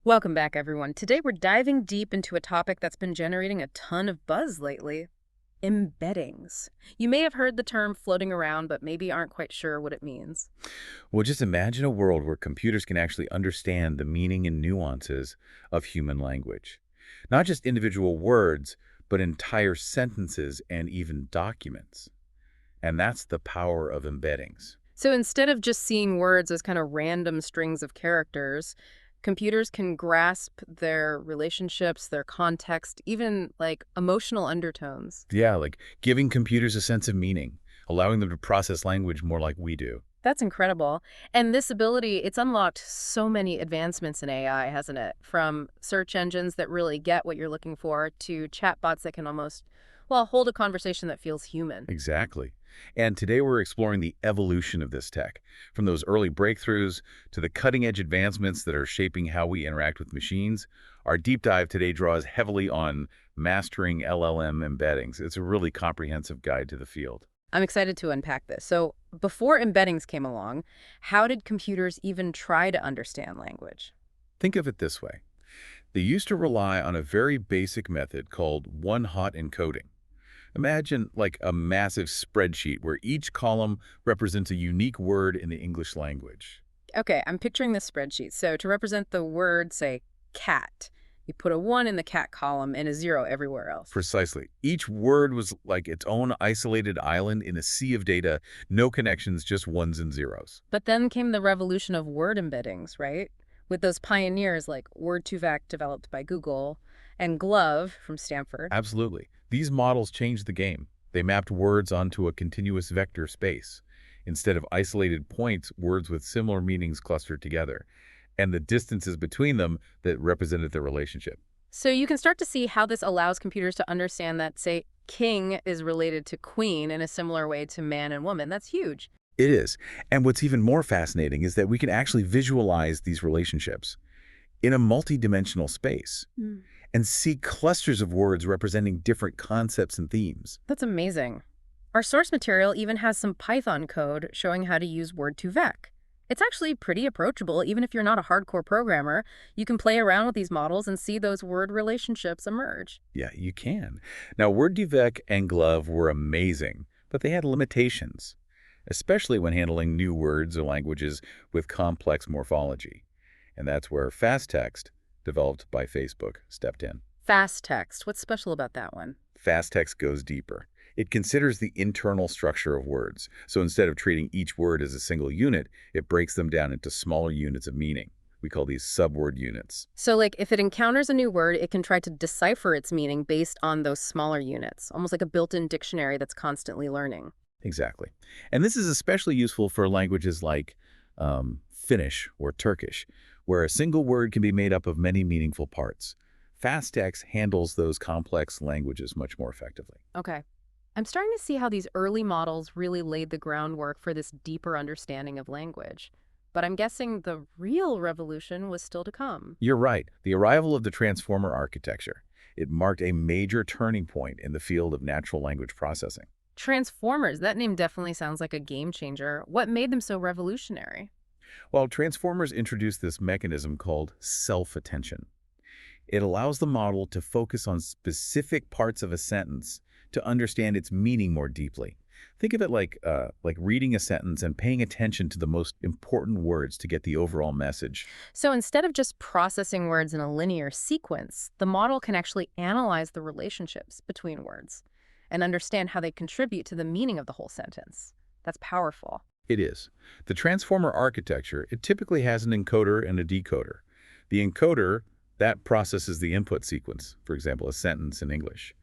Welcome back, everyone. Today we're diving deep into a topic that's been generating a ton of buzz lately, embeddings. You may have heard the term floating around, but maybe aren't quite sure what it means. Well, just imagine a world where computers can actually understand the meaning and nuances of human language. Not just individual words, but entire sentences and even documents. And that's the power of embeddings. So instead of just seeing words as kind of random strings of characters, computers can grasp their relationships, their context, even like emotional undertones. Yeah, like giving computers a sense of meaning, allowing them to process language more like we do. That's incredible. And this ability, it's unlocked so many advancements in AI, hasn't it? From search engines that really get what you're looking for to chatbots that can almost, well, hold a conversation that feels human. Exactly. And today we're exploring the evolution of this tech, from those early breakthroughs to the cutting-edge advancements that are shaping how we interact with machines. Our deep dive today draws heavily on mastering LLM embeddings. It's a really comprehensive guide to the field. I'm excited to unpack this. So, before embeddings came along, how did computers even try to understand language? Think of it this way. They used to rely on a very basic method called one-hot encoding. Imagine like a massive spreadsheet where each column represents a unique word in the English language. Okay, I'm picturing this spreadsheet. So, to represent the word, say, cat, you put a 1 in the cat column and a 0 everywhere else. Precisely. Each word was like its own isolated island in a sea of data, no connections, just ones and zeros. But then came the revolution of word embeddings, right? With those pioneers like Word2Vec developed by Google and Glove from Stanford. Absolutely. These models changed the game. They mapped words onto a continuous vector space. Instead of isolated points, words with similar meanings clustered together, and the distances between them that represented the relationship. So you can start to see how this allows computers to understand that, say, king is related to queen in a similar way to man and woman. That's huge. It is. And what's even more fascinating is that we can actually visualize these relationships in a multidimensional space Mm. and see clusters of words representing different concepts and themes. That's amazing. Our source material even has some Python code showing how to use Word2Vec. It's actually pretty approachable, even if you're not a hardcore programmer. You can play around with these models and see those word relationships emerge. Yeah, you can. Now, Word2Vec and Glove were amazing, but they had limitations, especially when handling new words or languages with complex morphology. And that's where fast text, developed by Facebook, stepped in. Fast text, what's special about that one? Fast text goes deeper. It considers the internal structure of words. So instead of treating each word as a single unit, it breaks them down into smaller units of meaning. We call these subword units. So, like, if it encounters a new word, it can try to decipher its meaning based on those smaller units, almost like a built-in dictionary that's constantly learning. Exactly. And this is especially useful for languages like Finnish or Turkish, where a single word can be made up of many meaningful parts. Fast text handles those complex languages much more effectively. Okay. I'm starting to see how these early models really laid the groundwork for this deeper understanding of language. But I'm guessing the real revolution was still to come. You're right. The arrival of the transformer architecture. It marked a major turning point in the field of natural language processing. Transformers, that name definitely sounds like a game changer. What made them so revolutionary? Well, transformers introduced this mechanism called self-attention. It allows the model to focus on specific parts of a sentence to understand its meaning more deeply. Think of it like reading a sentence and paying attention to the most important words to get the overall message. So instead of just processing words in a linear sequence, the model can actually analyze the relationships between words and understand how they contribute to the meaning of the whole sentence. That's powerful. It is. The transformer architecture, it typically has an encoder and a decoder. The encoder, that processes the input sequence, for example, a sentence in English.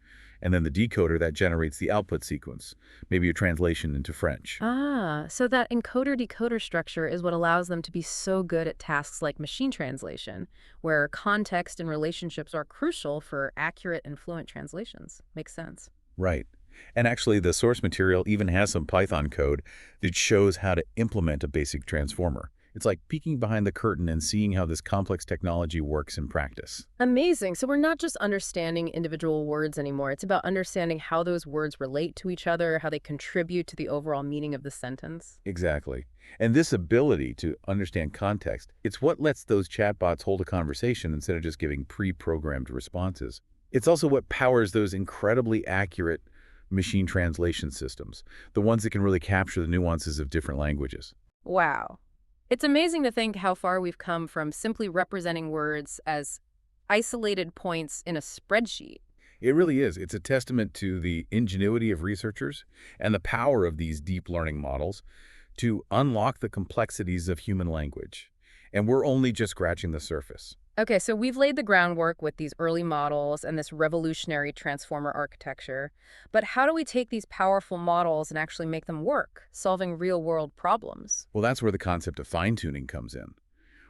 And then the decoder that generates the output sequence, maybe a translation into French. Ah, so that encoder-decoder structure is what allows them to be so good at tasks like machine translation, where context and relationships are crucial for accurate and fluent translations. Makes sense. Right. And actually, the source material even has some Python code that shows how to implement a basic transformer. It's like peeking behind the curtain and seeing how this complex technology works in practice. Amazing. So we're not just understanding individual words anymore. It's about understanding how those words relate to each other, how they contribute to the overall meaning of the sentence. Exactly. And this ability to understand context, it's what lets those chatbots hold a conversation instead of just giving pre-programmed responses. It's also what powers those incredibly accurate machine translation systems, the ones that can really capture the nuances of different languages. Wow. It's amazing to think how far we've come from simply representing words as isolated points in a spreadsheet. It really is. It's a testament to the ingenuity of researchers and the power of these deep learning models to unlock the complexities of human language. And we're only just scratching the surface. Okay, so we've laid the groundwork with these early models and this revolutionary transformer architecture. But how do we take these powerful models and actually make them work, solving real-world problems? Well, that's where the concept of fine-tuning comes in.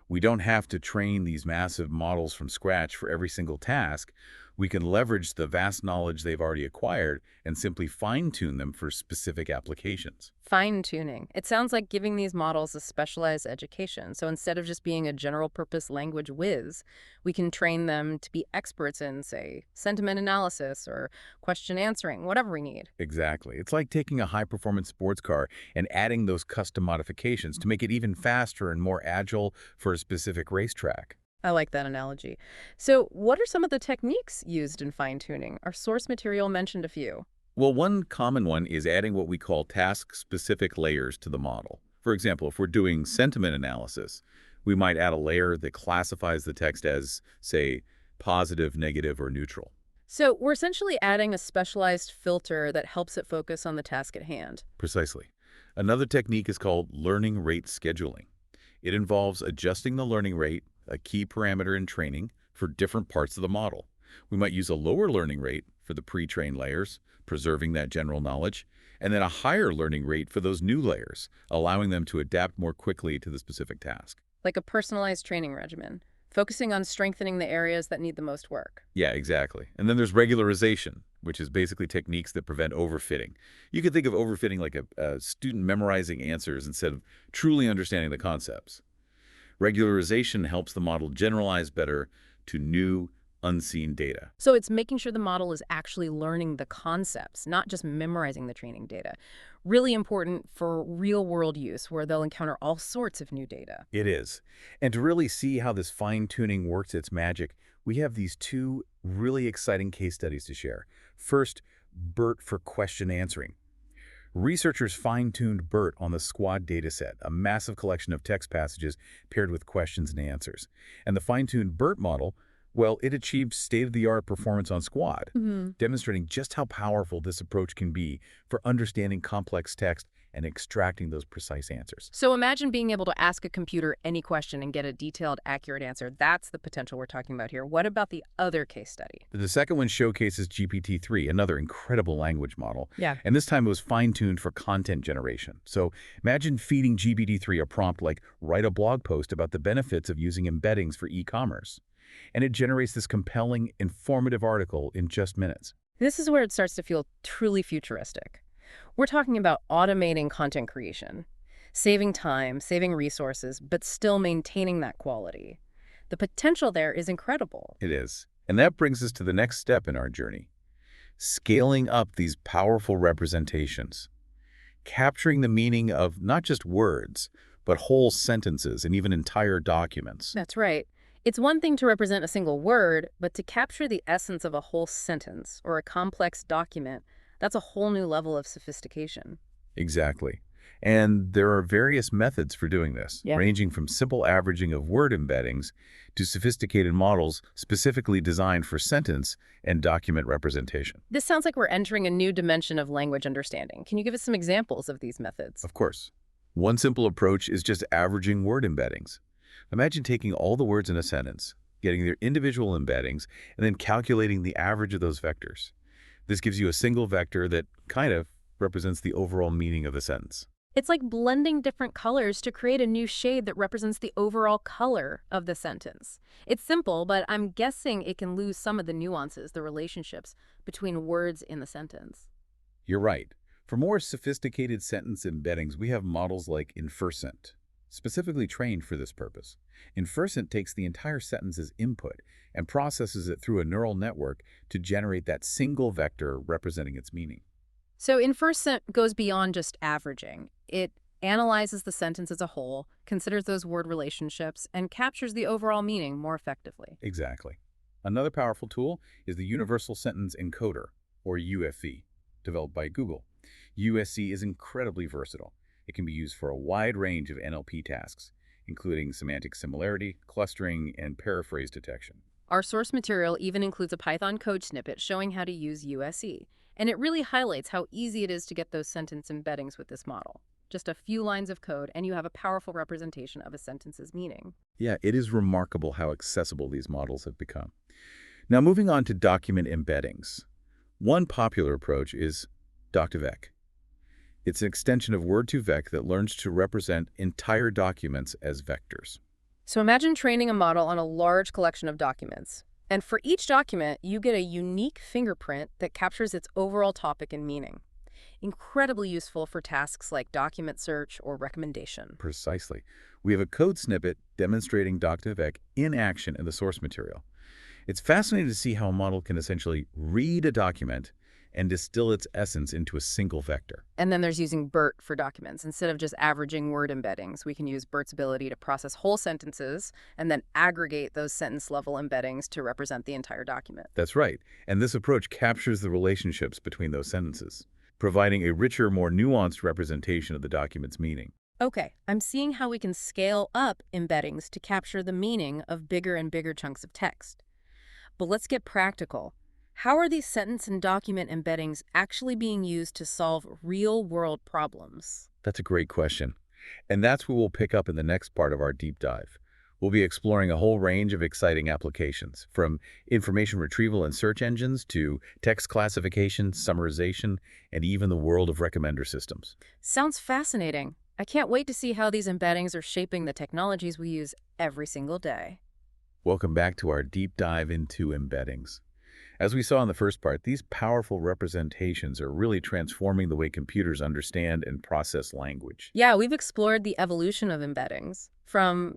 We don't have to train these massive models from scratch for every single task. We can leverage the vast knowledge they've already acquired and simply fine-tune them for specific applications. Fine-tuning. It sounds like giving these models a specialized education. So instead of just being a general-purpose language whiz, we can train them to be experts in, say, sentiment analysis or question answering, whatever we need. Exactly. It's like taking a high-performance sports car and adding those custom modifications to make it even faster and more agile for a specific racetrack. I like that analogy. So what are some of the techniques used in fine-tuning? Our source material mentioned a few. Well, one common one is adding what we call task-specific layers to the model. For example, if we're doing sentiment analysis, we might add a layer that classifies the text as, say, positive, negative, or neutral. So we're essentially adding a specialized filter that helps it focus on the task at hand. Precisely. Another technique is called learning rate scheduling. It involves adjusting the learning rate, a key parameter in training, for different parts of the model. We might use a lower learning rate for the pre-trained layers, preserving that general knowledge, and then a higher learning rate for those new layers, allowing them to adapt more quickly to the specific task. Like a personalized training regimen, focusing on strengthening the areas that need the most work. Yeah, exactly. And then there's regularization, which is basically techniques that prevent overfitting. You could think of overfitting like a student memorizing answers instead of truly understanding the concepts. Regularization helps the model generalize better to new, unseen data. So it's making sure the model is actually learning the concepts, not just memorizing the training data. Really important for real-world use where they'll encounter all sorts of new data. It is. And to really see how this fine-tuning works its magic, we have these two really exciting case studies to share. First, BERT for question answering. Researchers fine-tuned BERT on the SQUAD dataset, a massive collection of text passages paired with questions and answers. And the fine-tuned BERT model, well, it achieved state-of-the-art performance on SQUAD, demonstrating just how powerful this approach can be for understanding complex text and extracting those precise answers. So imagine being able to ask a computer any question and get a detailed, accurate answer. That's the potential we're talking about here. What about the other case study? The second one showcases GPT-3, another incredible language model. Yeah. And this time it was fine-tuned for content generation. So imagine feeding GPT-3 a prompt like, write a blog post about the benefits of using embeddings for e-commerce. And it generates this compelling, informative article in just minutes. This is where it starts to feel truly futuristic. We're talking about automating content creation, saving time, saving resources, but still maintaining that quality. The potential there is incredible. It is. And that brings us to the next step in our journey. Scaling up these powerful representations. Capturing the meaning of not just words, but whole sentences and even entire documents. That's right. It's one thing to represent a single word, but to capture the essence of a whole sentence or a complex document, that's a whole new level of sophistication. Exactly. And there are various methods for doing this, Yeah. ranging from simple averaging of word embeddings to sophisticated models specifically designed for sentence and document representation. This sounds like we're entering a new dimension of language understanding. Can you give us some examples of these methods? Of course. One simple approach is just averaging word embeddings. Imagine taking all the words in a sentence, getting their individual embeddings, and then calculating the average of those vectors. This gives you a single vector that kind of represents the overall meaning of the sentence. It's like blending different colors to create a new shade that represents the overall color of the sentence. It's simple, but I'm guessing it can lose some of the nuances, the relationships between words in the sentence. You're right. For more sophisticated sentence embeddings, we have models like Infercent. specifically trained for this purpose. Infersent takes the entire sentence as input and processes it through a neural network to generate that single vector representing its meaning. So inference goes beyond just averaging. It analyzes the sentence as a whole, considers those word relationships, and captures the overall meaning more effectively. Exactly. Another powerful tool is the Universal Sentence Encoder, or UFE, developed by Google. USC is incredibly versatile. It can be used for a wide range of NLP tasks, including semantic similarity, clustering, and paraphrase detection. Our source material even includes a Python code snippet showing how to use USE, and it really highlights how easy it is to get those sentence embeddings with this model. Just a few lines of code, and you have a powerful representation of a sentence's meaning. Yeah, it is remarkable how accessible these models have become. Now, moving on to document embeddings. One popular approach is Doc2Vec. It's an extension of Word2Vec that learns to represent entire documents as vectors. So imagine training a model on a large collection of documents. And for each document, you get a unique fingerprint that captures its overall topic and meaning. Incredibly useful for tasks like document search or recommendation. Precisely. We have a code snippet demonstrating Doc2Vec in action in the source material. It's fascinating to see how a model can essentially read a document and distill its essence into a single vector. And then there's using BERT for documents. Instead of just averaging word embeddings, we can use BERT's ability to process whole sentences and then aggregate those sentence-level embeddings to represent the entire document. That's right. And this approach captures the relationships between those sentences, providing a richer, more nuanced representation of the document's meaning. Okay, I'm seeing how we can scale up embeddings to capture the meaning of bigger and bigger chunks of text. But let's get practical. How are these sentence and document embeddings actually being used to solve real-world problems? That's a great question. And that's what we'll pick up in the next part of our deep dive. We'll be exploring a whole range of exciting applications, from information retrieval and search engines to text classification, summarization, and even the world of recommender systems. Sounds fascinating. I can't wait to see how these embeddings are shaping the technologies we use every single day. Welcome back to our deep dive into embeddings. As we saw in the first part, these powerful representations are really transforming the way computers understand and process language. Yeah, we've explored the evolution of embeddings from,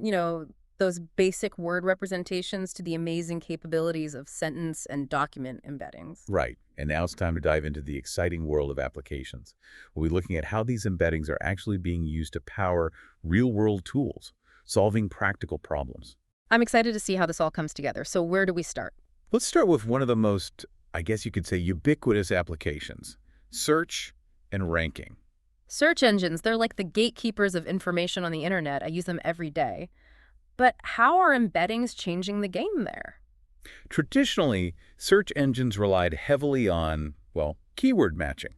those basic word representations to the amazing capabilities of sentence and document embeddings. Right, and now it's time to dive into the exciting world of applications. We'll be looking at how these embeddings are actually being used to power real-world tools, solving practical problems. I'm excited to see how this all comes together. So where do we start? Let's start with one of the most, I guess you could say, ubiquitous applications, search and ranking. Search engines, they're like the gatekeepers of information on the internet. I use them every day. But how are embeddings changing the game there? Traditionally, search engines relied heavily on, well, keyword matching.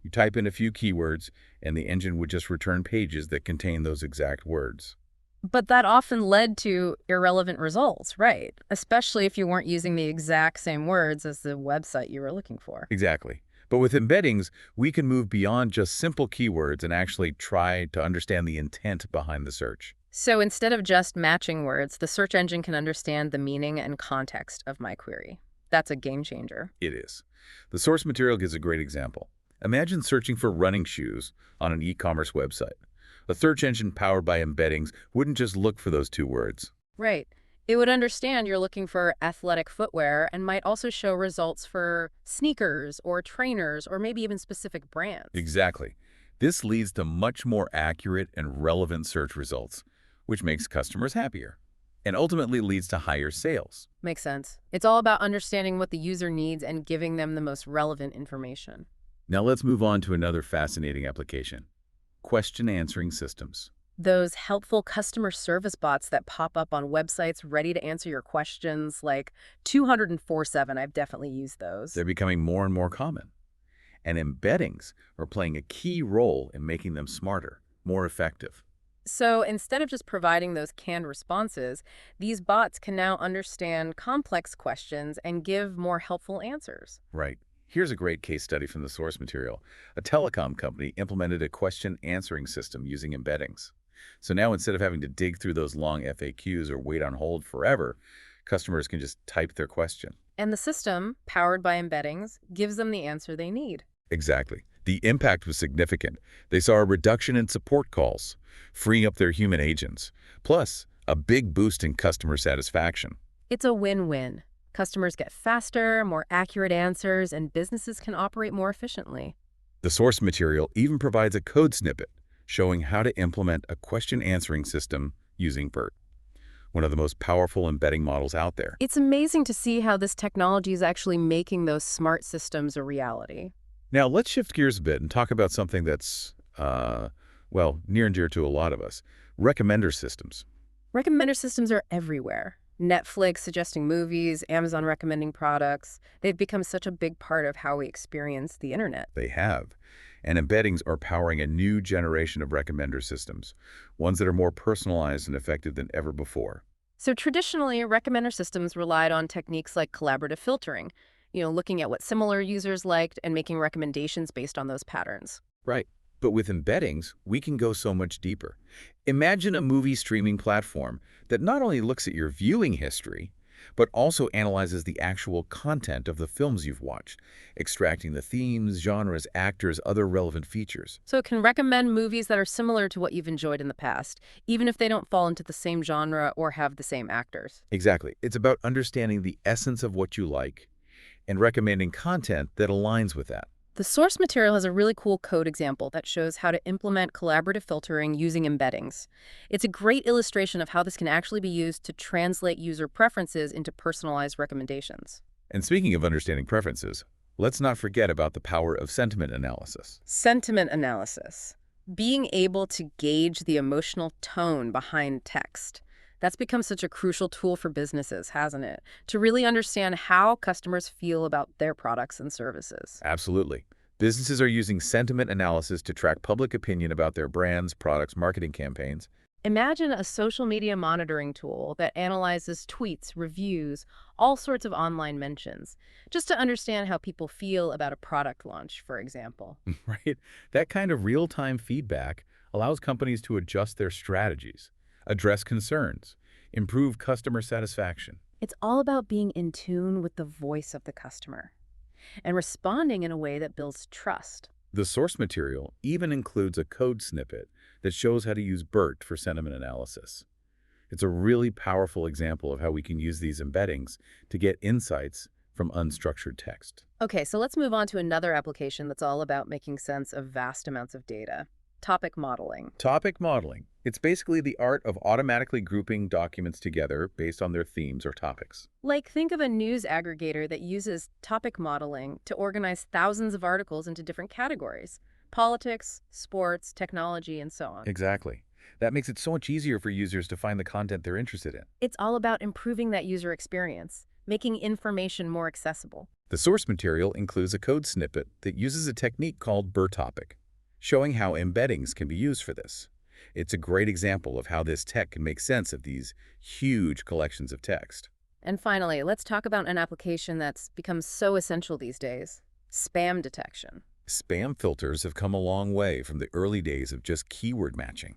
You type in a few keywords, and the engine would just return pages that contain those exact words. But that often led to irrelevant results, right? Especially if you weren't using the exact same words as the website you were looking for. Exactly. But with embeddings, we can move beyond just simple keywords and actually try to understand the intent behind the search. So instead of just matching words, the search engine can understand the meaning and context of my query. That's a game changer. It is. The source material gives a great example. Imagine searching for running shoes on an e-commerce website. A search engine powered by embeddings wouldn't just look for those two words. Right. It would understand you're looking for athletic footwear and might also show results for sneakers or trainers or maybe even specific brands. Exactly. This leads to much more accurate and relevant search results, which makes customers happier and ultimately leads to higher sales. Makes sense. It's all about understanding what the user needs and giving them the most relevant information. Now let's move on to another fascinating application, question answering systems. Those helpful customer service bots that pop up on websites ready to answer your questions, like 204/7. I've definitely used those. They're becoming more and more common. And embeddings are playing a key role in making them smarter, more effective. So instead of just providing those canned responses, these bots can now understand complex questions and give more helpful answers. Right. Here's a great case study from the source material. A telecom company implemented a question answering system using embeddings. So now instead of having to dig through those long FAQs or wait on hold forever, customers can just type their question. And the system, powered by embeddings, gives them the answer they need. Exactly. The impact was significant. They saw a reduction in support calls, freeing up their human agents, plus a big boost in customer satisfaction. It's a win-win. Customers get faster, more accurate answers, and businesses can operate more efficiently. The source material even provides a code snippet showing how to implement a question answering system using BERT, one of the most powerful embedding models out there. It's amazing to see how this technology is actually making those smart systems a reality. Now, let's shift gears a bit and talk about something that's, well, near and dear to a lot of us, recommender systems. Recommender systems are everywhere. Netflix suggesting movies, Amazon recommending products. They've become such a big part of how we experience the internet. They have. And embeddings are powering a new generation of recommender systems, ones that are more personalized and effective than ever before. So traditionally, recommender systems relied on techniques like collaborative filtering, looking at what similar users liked and making recommendations based on those patterns. Right. But with embeddings, we can go so much deeper. Imagine a movie streaming platform that not only looks at your viewing history, but also analyzes the actual content of the films you've watched, extracting the themes, genres, actors, other relevant features. So it can recommend movies that are similar to what you've enjoyed in the past, even if they don't fall into the same genre or have the same actors. Exactly. It's about understanding the essence of what you like and recommending content that aligns with that. The source material has a really cool code example that shows how to implement collaborative filtering using embeddings. It's a great illustration of how this can actually be used to translate user preferences into personalized recommendations. And speaking of understanding preferences, let's not forget about the power of sentiment analysis. Sentiment analysis. Being able to gauge the emotional tone behind text. That's become such a crucial tool for businesses, hasn't it? To really understand how customers feel about their products and services. Absolutely. Businesses are using sentiment analysis to track public opinion about their brands, products, marketing campaigns. Imagine a social media monitoring tool that analyzes tweets, reviews, all sorts of online mentions, just to understand how people feel about a product launch, for example. Right? That kind of real-time feedback allows companies to adjust their strategies, address concerns, improve customer satisfaction. It's all about being in tune with the voice of the customer and responding in a way that builds trust. The source material even includes a code snippet that shows how to use BERT for sentiment analysis. It's a really powerful example of how we can use these embeddings to get insights from unstructured text. Okay, so let's move on to another application that's all about making sense of vast amounts of data. Topic modeling. Topic modeling. It's basically the art of automatically grouping documents together based on their themes or topics. Like, think of a news aggregator that uses topic modeling to organize thousands of articles into different categories: politics, sports, technology, and so on. Exactly. That makes it so much easier for users to find the content they're interested in. It's all about improving that user experience, making information more accessible. The source material includes a code snippet that uses a technique called BERTopic, showing how embeddings can be used for this. It's a great example of how this tech can make sense of these huge collections of text. And finally, let's talk about an application that's become so essential these days: spam detection. Spam filters have come a long way from the early days of just keyword matching.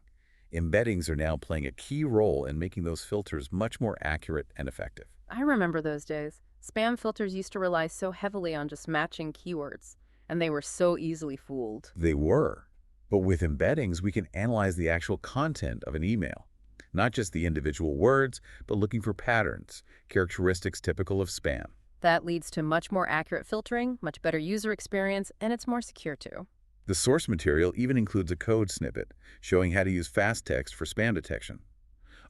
Embeddings are now playing a key role in making those filters much more accurate and effective. I remember those days. Spam filters used to rely so heavily on just matching keywords, and they were so easily fooled. They were. But with embeddings, we can analyze the actual content of an email, not just the individual words, but looking for patterns, characteristics typical of spam. That leads to much more accurate filtering, much better user experience, and it's more secure too. The source material even includes a code snippet showing how to use fast text for spam detection.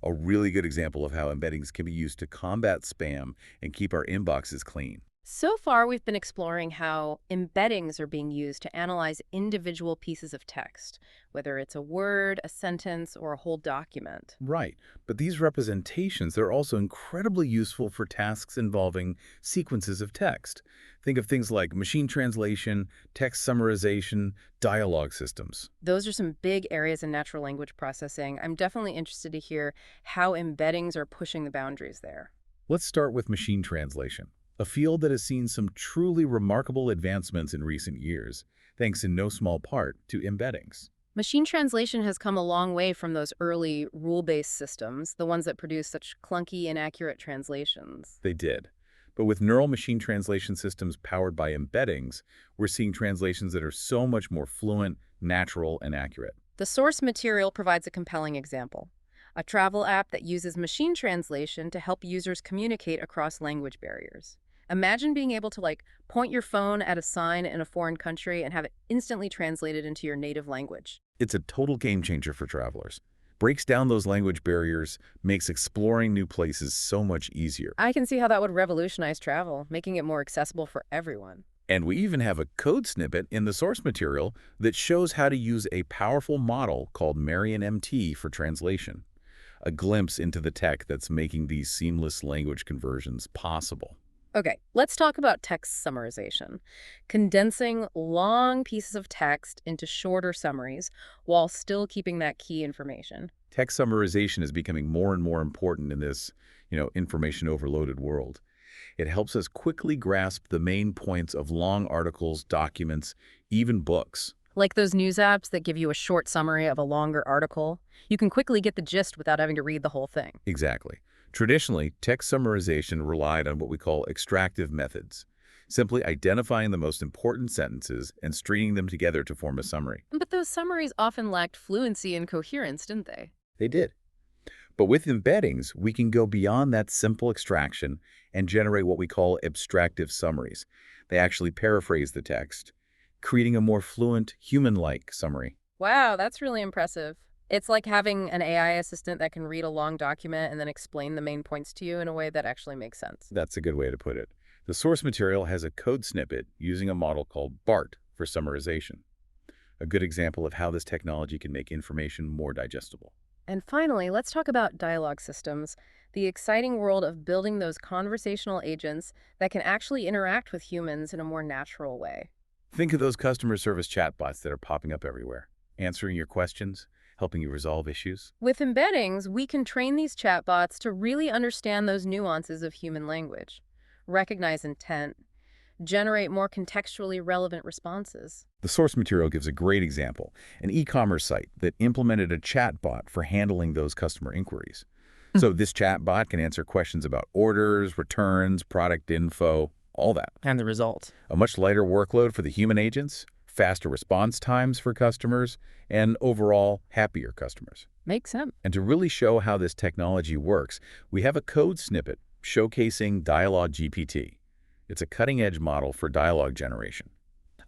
A really good example of how embeddings can be used to combat spam and keep our inboxes clean. So far, we've been exploring how embeddings are being used to analyze individual pieces of text, whether it's a word, a sentence, or a whole document. Right, but these representations are also incredibly useful for tasks involving sequences of text. Think of things like machine translation, text summarization, dialogue systems. Those are some big areas in natural language processing. I'm definitely interested to hear how embeddings are pushing the boundaries there. Let's start with machine translation, a field that has seen some truly remarkable advancements in recent years, thanks in no small part to embeddings. Machine translation has come a long way from those early rule-based systems, the ones that produce such clunky, inaccurate translations. They did. But with neural machine translation systems powered by embeddings, we're seeing translations that are so much more fluent, natural, and accurate. The source material provides a compelling example. A travel app that uses machine translation to help users communicate across language barriers. Imagine being able to point your phone at a sign in a foreign country and have it instantly translated into your native language. It's a total game changer for travelers. Breaks down those language barriers, makes exploring new places so much easier. I can see how that would revolutionize travel, making it more accessible for everyone. And we even have a code snippet in the source material that shows how to use a powerful model called Marion MT for translation. A glimpse into the tech that's making these seamless language conversions possible. Okay, let's talk about text summarization. Condensing long pieces of text into shorter summaries while still keeping that key information. Text summarization is becoming more and more important in this, information overloaded world. It helps us quickly grasp the main points of long articles, documents, even books. Like those news apps that give you a short summary of a longer article, you can quickly get the gist without having to read the whole thing. Exactly. Traditionally, text summarization relied on what we call extractive methods, simply identifying the most important sentences and stringing them together to form a summary. But those summaries often lacked fluency and coherence, didn't they? They did. But with embeddings, we can go beyond that simple extraction and generate what we call abstractive summaries. They actually paraphrase the text, creating a more fluent, human-like summary. Wow, that's really impressive. It's like having an AI assistant that can read a long document and then explain the main points to you in a way that actually makes sense. That's a good way to put it. The source material has a code snippet using a model called BART for summarization. A good example of how this technology can make information more digestible. And finally, let's talk about dialogue systems, the exciting world of building those conversational agents that can actually interact with humans in a more natural way. Think of those customer service chatbots that are popping up everywhere, answering your questions, helping you resolve issues. With embeddings, we can train these chatbots to really understand those nuances of human language, recognize intent, generate more contextually relevant responses. The source material gives a great example, an e-commerce site that implemented a chatbot for handling those customer inquiries. So this chatbot can answer questions about orders, returns, product info, all that. And the result. A much lighter workload for the human agents, faster response times for customers, and overall happier customers. Makes sense. And to really show how this technology works, we have a code snippet showcasing Dialogue GPT. It's a cutting-edge model for dialogue generation.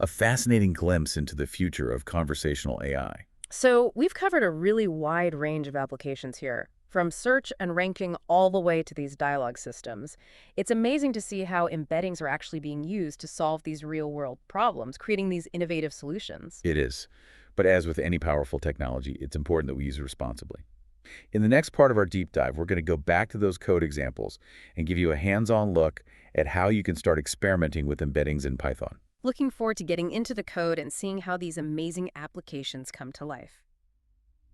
A fascinating glimpse into the future of conversational AI. So we've covered a really wide range of applications here, from search and ranking all the way to these dialogue systems. It's amazing to see how embeddings are actually being used to solve these real-world problems, creating these innovative solutions. It is. But as with any powerful technology, it's important that we use it responsibly. In the next part of our deep dive, we're going to go back to those code examples and give you a hands-on look at how you can start experimenting with embeddings in Python. Looking forward to getting into the code and seeing how these amazing applications come to life.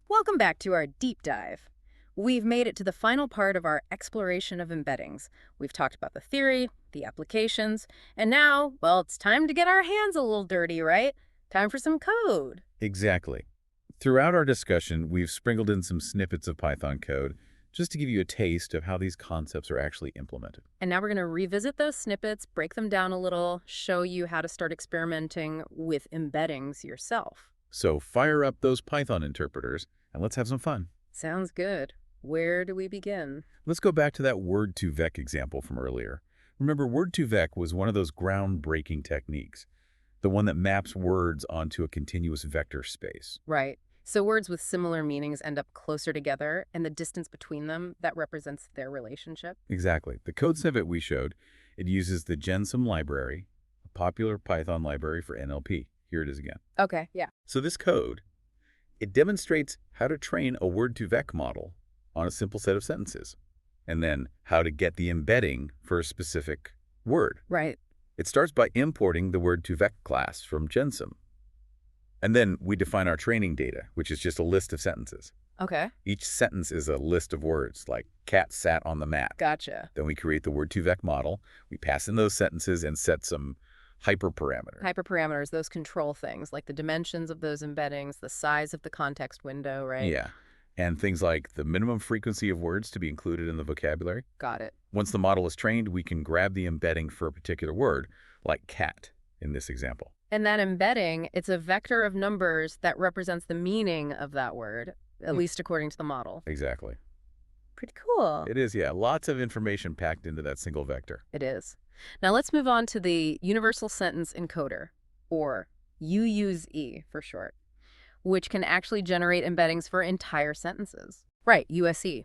Welcome back to our deep dive. We've made it to the final part of our exploration of embeddings. We've talked about the theory, the applications, and now, well, it's time to get our hands a little dirty, right? Time for some code. Exactly. Throughout our discussion, we've sprinkled in some snippets of Python code just to give you a taste of how these concepts are actually implemented. And now we're going to revisit those snippets, break them down a little, show you how to start experimenting with embeddings yourself. So fire up those Python interpreters and let's have some fun. Sounds good. Where do we begin? Let's go back to that word-to-vec example from earlier. Remember, word-to-vec was one of those groundbreaking techniques, the one that maps words onto a continuous vector space. Right. So words with similar meanings end up closer together, and the distance between them, that represents their relationship. Exactly. The code snippet we showed, it uses the GenSum library, a popular Python library for NLP. Here it is again. Okay, yeah. So this code, it demonstrates how to train a word-to-vec model on a simple set of sentences, and then how to get the embedding for a specific word. Right. It starts by importing the word-to-vec class from GenSum. And then we define our training data, which is just a list of sentences. Okay. Each sentence is a list of words, like cat sat on the mat. Gotcha. Then we create the word-to-vec model. We pass in those sentences and set some hyperparameters. Hyperparameters, those control things, like the dimensions of those embeddings, the size of the context window, right? Yeah. and things like the minimum frequency of words to be included in the vocabulary. Got it. Once the model is trained, we can grab the embedding for a particular word, like cat in this example. And that embedding, it's a vector of numbers that represents the meaning of that word, at least according to the model. Exactly. Pretty cool. It is, yeah. Lots of information packed into that single vector. It is. Now let's move on to the Universal Sentence Encoder, or UUSE for short, which can actually generate embeddings for entire sentences. Right, USE.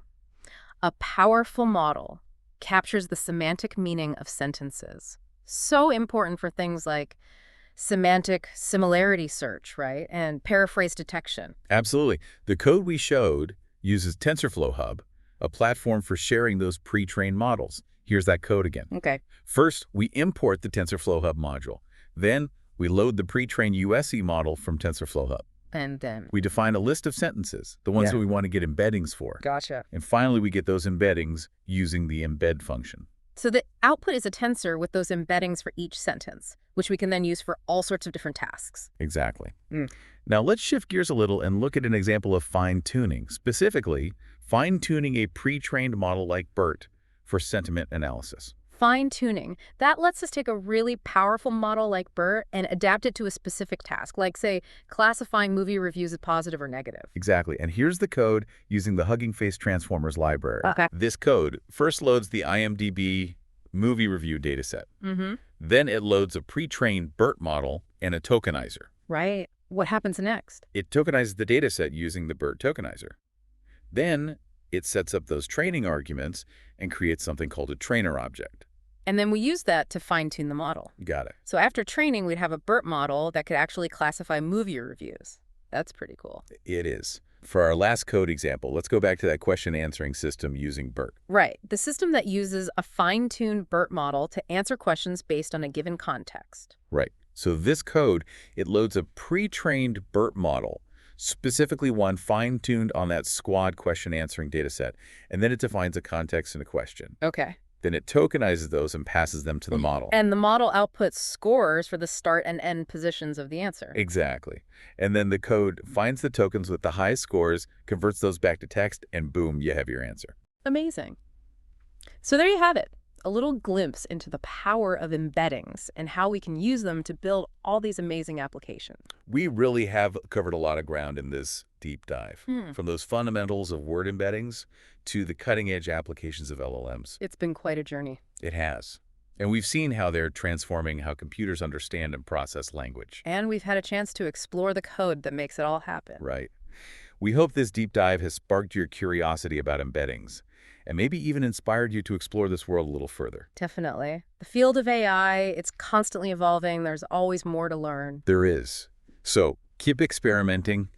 A powerful model captures the semantic meaning of sentences. So important for things like semantic similarity search, right? And paraphrase detection. Absolutely. The code we showed uses TensorFlow Hub, a platform for sharing those pre-trained models. Here's that code again. Okay. First, we import the TensorFlow Hub module. Then, we load the pre-trained USE model from TensorFlow Hub. And then? We define a list of sentences, the ones that we want to get embeddings for. Gotcha. And finally, we get those embeddings using the embed function. So the output is a tensor with those embeddings for each sentence, which we can then use for all sorts of different tasks. Exactly. Now let's shift gears a little and look at an example of fine-tuning, specifically fine-tuning a pre-trained model like BERT for sentiment analysis. Fine-tuning. That lets us take a really powerful model like BERT and adapt it to a specific task, like, say, classifying movie reviews as positive or negative. Exactly. And here's the code using the Hugging Face Transformers library. Okay. This code first loads the IMDb movie review dataset. Then it loads a pre-trained BERT model and a tokenizer. Right. What happens next? It tokenizes the dataset using the BERT tokenizer. Then it sets up those training arguments and creates something called a trainer object. And then we use that to fine-tune the model. Got it. So after training, we'd have a BERT model that could actually classify movie reviews. That's pretty cool. It is. For our last code example, let's go back to that question answering system using BERT. Right. The system that uses a fine-tuned BERT model to answer questions based on a given context. Right. So this code, it loads a pre-trained BERT model, specifically one fine-tuned on that squad question answering dataset, and then it defines a context and a question. Okay. Then it tokenizes those and passes them to the model. And the model outputs scores for the start and end positions of the answer. Exactly. And then the code finds the tokens with the highest scores, converts those back to text, and boom, you have your answer. Amazing. So there you have it. A little glimpse into the power of embeddings and how we can use them to build all these amazing applications. We really have covered a lot of ground in this deep dive, from those fundamentals of word embeddings to the cutting-edge applications of LLMs. It's been quite a journey. It has. And we've seen how they're transforming how computers understand and process language. And we've had a chance to explore the code that makes it all happen. Right. We hope this deep dive has sparked your curiosity about embeddings, and maybe even inspired you to explore this world a little further. Definitely. The field of AI, it's constantly evolving. There's always more to learn. There is. So keep experimenting,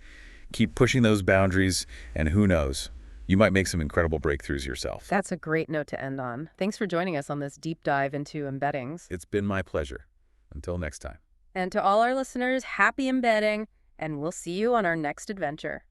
keep pushing those boundaries, and who knows, you might make some incredible breakthroughs yourself. That's a great note to end on. Thanks for joining us on this deep dive into embeddings. It's been my pleasure. Until next time. And to all our listeners, happy embedding, and we'll see you on our next adventure.